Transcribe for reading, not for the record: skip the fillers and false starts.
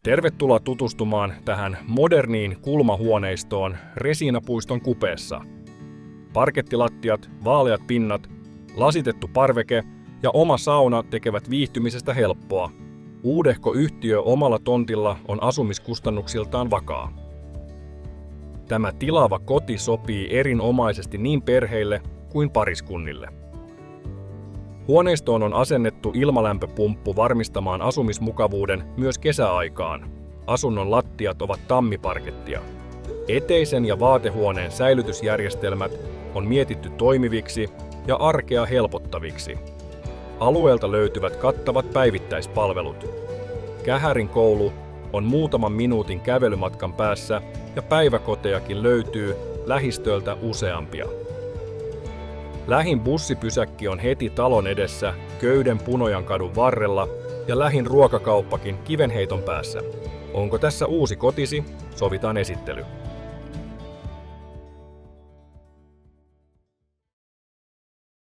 Tervetuloa tutustumaan tähän moderniin kulmahuoneistoon Resiinapuiston kupeessa. Parkettilattiat, vaaleat pinnat, lasitettu parveke ja oma sauna tekevät viihtymisestä helppoa. Uudehko yhtiö omalla tontilla on asumiskustannuksiltaan vakaa. Tämä tilaava koti sopii erinomaisesti niin perheille kuin pariskunnille. Huoneistoon on asennettu ilmalämpöpumppu varmistamaan asumismukavuuden myös kesäaikaan. Asunnon lattiat ovat tammiparkettia. Eteisen ja vaatehuoneen säilytysjärjestelmät on mietitty toimiviksi ja arkea helpottaviksi. Alueelta löytyvät kattavat päivittäispalvelut. Kähärin koulu on muutaman minuutin kävelymatkan päässä ja päiväkotejakin löytyy lähistöltä useampia. Lähin bussipysäkki on heti talon edessä Köyden Punojankadun varrella ja lähin ruokakauppakin kivenheiton päässä. Onko tässä uusi kotisi? Sovitaan esittely.